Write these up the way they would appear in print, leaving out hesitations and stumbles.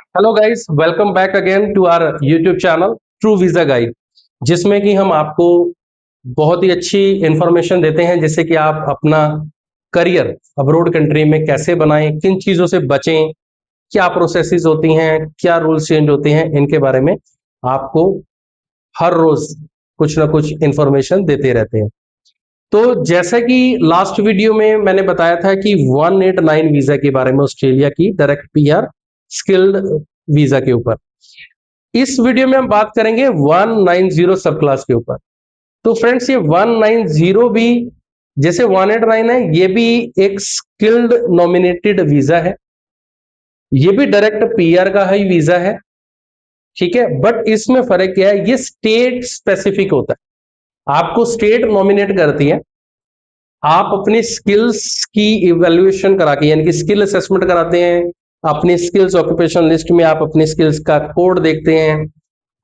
Hello guys, welcome back again to our YouTube channel True Visa Guide, जिसमें कि हम आपको बहुत ही अच्छी इंफॉर्मेशन देते हैं जिससे कि आप अपना करियर अब्रॉड कंट्री में कैसे बनाएं, किन चीज़ों से बचें, क्या प्रोसेसेस होती हैं, क्या रूल्स चेंज होते हैं, इनके बारे में आपको हर रोज कुछ ना कुछ इंफॉर्मेशन देते रहते हैं। तो जैसा कि लास्ट वीडियो में मैंने बताया था कि 189 वीजा के बारे में, ऑस्ट्रेलिया की डायरेक्ट पीआर स्किल्ड वीजा के ऊपर। इस वीडियो में हम बात करेंगे 190 सब क्लास के ऊपर। तो फ्रेंड्स, ये 190 भी जैसे 189 है, ये भी एक स्किल्ड नॉमिनेटेड वीजा है, ये भी डायरेक्ट पीआर का ही वीजा है। ठीक है, बट इसमें फर्क क्या है, ये स्टेट स्पेसिफिक होता है। आपको स्टेट नॉमिनेट करती है, आप अपनी स्किल्स की इवेल्युएशन करा के, यानी कि स्किल असेसमेंट कराते हैं। अपनी स्किल्स ऑक्यूपेशन लिस्ट में आप अपनी स्किल्स का कोड देखते हैं,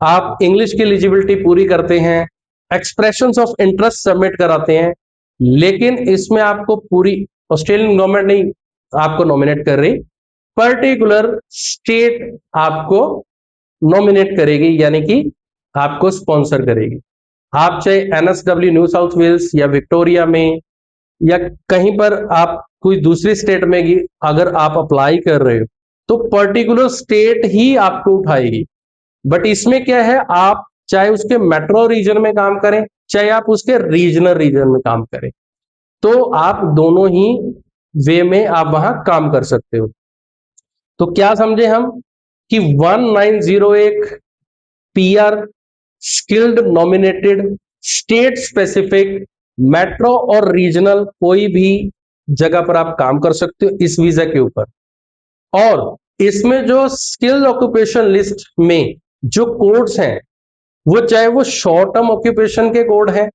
आप इंग्लिश की एलिजिबिलिटी पूरी करते हैं, एक्सप्रेशंस ऑफ इंटरेस्ट सबमिट कराते हैं। लेकिन इसमें आपको पूरी ऑस्ट्रेलियन गवर्नमेंट नहीं आपको नॉमिनेट कर रही, पर्टिकुलर स्टेट आपको नॉमिनेट करेगी, यानी कि आपको स्पॉन्सर करेगी। आप चाहे एनएसडब्ल्यू न्यू साउथ वेल्स या विक्टोरिया में या कहीं पर आप कोई दूसरी स्टेट में अगर आप अप्लाई कर रहे हो तो पर्टिकुलर स्टेट ही आपको उठाएगी। बट इसमें क्या है, आप चाहे उसके मेट्रो रीजन में काम करें, चाहे आप उसके रीजनल रीजन में काम करें, तो आप दोनों ही वे में आप वहां काम कर सकते हो। तो क्या समझे हम कि 190 एक PR skilled nominated state specific metro और रीजनल कोई भी जगह पर आप काम कर सकते हो इस वीजा के ऊपर। और इसमें जो स्किल ऑक्यूपेशन लिस्ट में जो कोड्स हैं, वो चाहे वो शॉर्ट टर्म ऑक्यूपेशन के कोड हैं,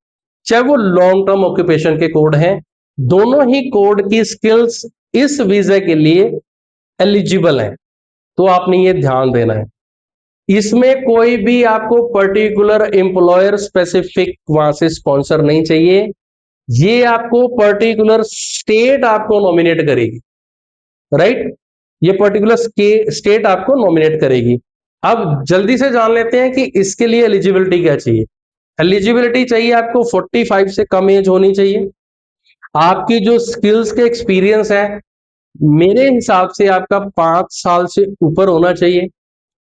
चाहे वो लॉन्ग टर्म ऑक्यूपेशन के कोड हैं, दोनों ही कोड की स्किल्स इस वीजा के लिए एलिजिबल हैं। तो आपने ये ध्यान देना है, इसमें कोई भी आपको पर्टिकुलर एम्प्लॉयर स्पेसिफिक वहां से स्पॉन्सर नहीं चाहिए। ये आपको पर्टिकुलर स्टेट आपको नॉमिनेट करेगी, राइट? ये पर्टिकुलर स्टेट आपको नॉमिनेट करेगी। अब जल्दी से जान लेते हैं कि इसके लिए एलिजिबिलिटी क्या चाहिए। एलिजिबिलिटी चाहिए आपको 45 से कम एज होनी चाहिए। आपकी जो स्किल्स के एक्सपीरियंस है, मेरे हिसाब से आपका 5 साल से ऊपर होना चाहिए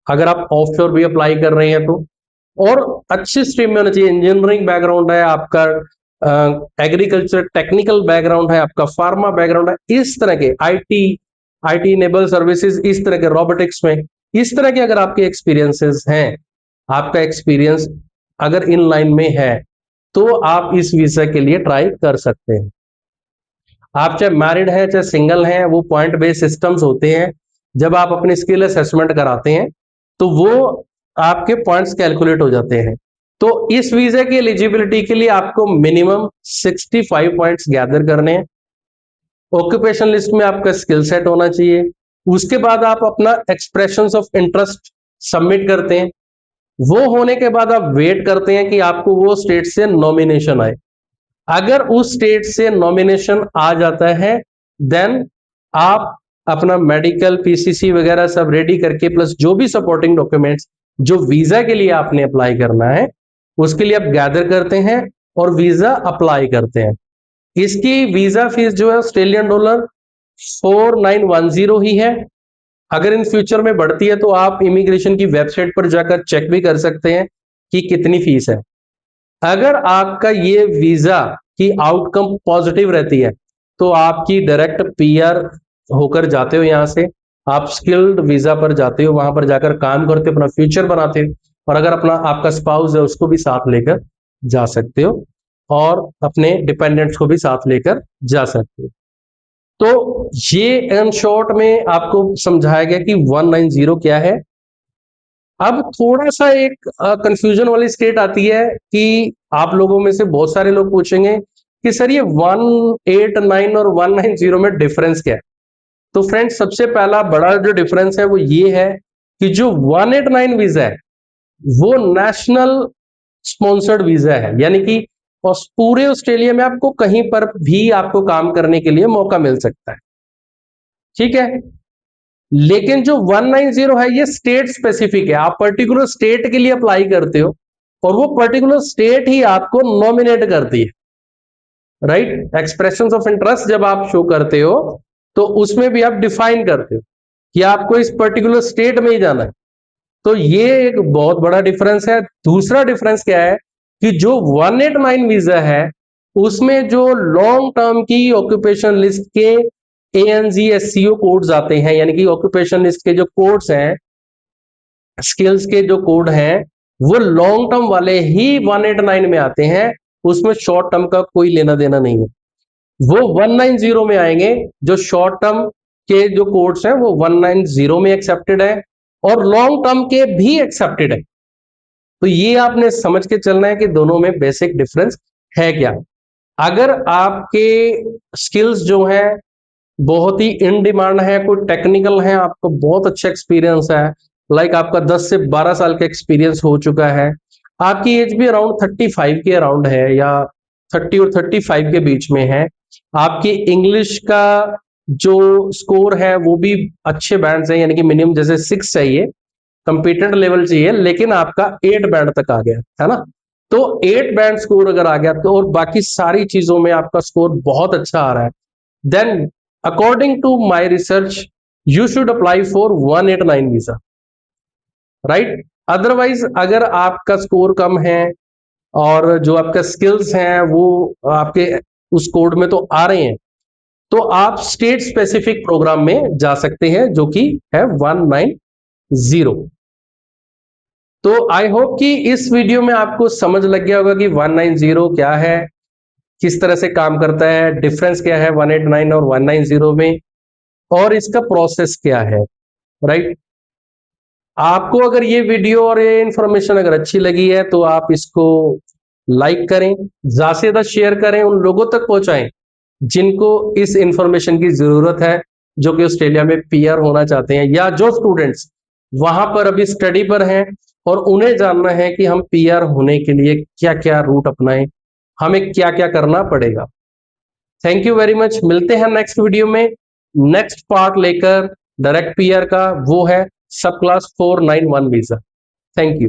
अगर आप ऑफशोर भी अप्लाई कर रहे हैं तो। और अच्छी स्ट्रीम में होना चाहिए, इंजीनियरिंग बैकग्राउंड है आपका, एग्रीकल्चर टेक्निकल बैकग्राउंड है आपका, फार्मा बैकग्राउंड है, इस तरह के आईटी आईटी इनेबल सर्विसेज, इस तरह के रोबोटिक्स में, इस तरह के अगर आपके एक्सपीरियंसेस हैं, आपका एक्सपीरियंस अगर इन लाइन में है, तो आप इस वीजा के लिए ट्राई कर सकते हैं। आप चाहे मैरिड हैं चाहे सिंगल हैं, वो पॉइंट बेस्ड सिस्टम्स होते हैं। जब आप अपनी स्किल असेसमेंट कराते हैं तो वो आपके पॉइंट्स कैलकुलेट हो जाते हैं। तो इस वीजा की एलिजिबिलिटी के लिए आपको मिनिमम 65 पॉइंट्स गैदर करने हैं। ऑक्यूपेशन लिस्ट में आपका स्किल सेट होना चाहिए। उसके बाद आप अपना एक्सप्रेशंस ऑफ इंटरेस्ट सबमिट करते हैं। वो होने के बाद आप वेट करते हैं कि आपको वो स्टेट से नॉमिनेशन आए। अगर उस स्टेट से नॉमिनेशन आ जाता है, देन आप अपना मेडिकल पीसीसी वगैरह सब रेडी करके, प्लस जो भी सपोर्टिंग डॉक्यूमेंट्स जो वीजा के लिए आपने अप्लाई करना है उसके लिए आप गैदर करते हैं और वीजा अप्लाई करते हैं। इसकी वीजा फीस जो है ऑस्ट्रेलियन डॉलर 4910 ही है। अगर इन फ्यूचर में बढ़ती है तो आप इमिग्रेशन की वेबसाइट पर जाकर चेक भी कर सकते हैं कि कितनी फीस है। अगर आपका ये वीजा की आउटकम पॉजिटिव रहती है तो आपकी डायरेक्ट पीआर होकर जाते हो, यहां से आप स्किल्ड वीजा पर जाते हो, वहां पर जाकर काम करते हो, अपना फ्यूचर बनाते हो, और अगर अपना आपका स्पाउस है उसको भी साथ लेकर जा सकते हो और अपने डिपेंडेंट्स को भी साथ लेकर जा सकते हो। तो ये इन शॉर्ट में आपको समझाया गया कि 190 क्या है। अब थोड़ा सा एक कंफ्यूजन वाली स्टेट आती है कि आप लोगों में से बहुत सारे लोग पूछेंगे कि सर ये 189 और 190 में डिफरेंस क्या है। तो फ्रेंड्स, सबसे पहला बड़ा जो डिफरेंस है वो ये है कि जो 189 वीजा है वो नेशनल स्पॉन्सर्ड वीजा है, यानी कि पूरे ऑस्ट्रेलिया में आपको कहीं पर भी आपको काम करने के लिए मौका मिल सकता है। ठीक है, लेकिन जो 190 है ये स्टेट स्पेसिफिक है, आप पर्टिकुलर स्टेट के लिए अप्लाई करते हो और वो पर्टिकुलर स्टेट ही आपको नॉमिनेट करती है, राइट। एक्सप्रेशंस ऑफ इंटरेस्ट जब आप शो करते हो तो उसमें भी आप डिफाइन करते हो कि आपको इस पर्टिकुलर स्टेट में ही जाना है। तो ये एक बहुत बड़ा डिफरेंस है। दूसरा डिफरेंस क्या है कि जो 189 वीजा है उसमें जो लॉन्ग टर्म की ऑक्यूपेशन लिस्ट के ANZ-SCO कोड्स आते हैं, यानी कि ऑक्यूपेशन लिस्ट के जो कोड्स हैं, स्किल्स के जो कोड हैं, वो लॉन्ग टर्म वाले ही 189 में आते हैं, उसमें शॉर्ट टर्म का कोई लेना देना नहीं है। वो 190 में आएंगे, जो शॉर्ट टर्म के जो कोड्स हैं वो 190 में एक्सेप्टेड है और लॉन्ग टर्म के भी एक्सेप्टेड है। तो ये आपने समझ के चलना है कि दोनों में बेसिक डिफरेंस है क्या। अगर आपके स्किल्स जो हैं बहुत ही इन डिमांड है, कोई टेक्निकल है, आपको बहुत अच्छा एक्सपीरियंस है, लाइक आपका 10 से 12 साल का एक्सपीरियंस हो चुका है, आपकी एज भी अराउंड 35 के अराउंड है या 30 और 35 के बीच में है, आपकी इंग्लिश का जो स्कोर है वो भी अच्छे बैंड है, यानी कि मिनिमम जैसे 6 चाहिए, कंपिटेंट लेवल चाहिए, लेकिन आपका 8 बैंड तक आ गया है ना। तो 8 बैंड स्कोर अगर आ गया तो और बाकी सारी चीजों में आपका स्कोर बहुत अच्छा आ रहा है, then according to my research you should apply for 189 visa, right. Otherwise अगर आपका स्कोर कम है और जो आपका स्किल्स हैं वो आपके उस कोड में तो आ रहे हैं, तो आप स्टेट स्पेसिफिक प्रोग्राम में जा सकते हैं जो कि है 190। तो आई होप कि इस वीडियो में आपको समझ लग गया होगा कि 190 क्या है, किस तरह से काम करता है, डिफरेंस क्या है 189 और 190 में, और इसका प्रोसेस क्या है, राइट। आपको अगर ये वीडियो और ये इंफॉर्मेशन अगर अच्छी लगी है तो आप इसको लाइक करें, ज्यादा से ज्यादा शेयर करें, उन लोगों तक पहुंचाएं जिनको इस इंफॉर्मेशन की जरूरत है, जो कि ऑस्ट्रेलिया में पीआर होना चाहते हैं या जो स्टूडेंट्स वहां पर अभी स्टडी पर हैं और उन्हें जानना है कि हम पीआर होने के लिए क्या क्या रूट अपनाएं, हमें क्या क्या करना पड़ेगा। थैंक यू वेरी मच, मिलते हैं नेक्स्ट वीडियो में नेक्स्ट पार्ट लेकर डायरेक्ट पीआर का, वो है सब क्लास 491 वीजा। Thank you.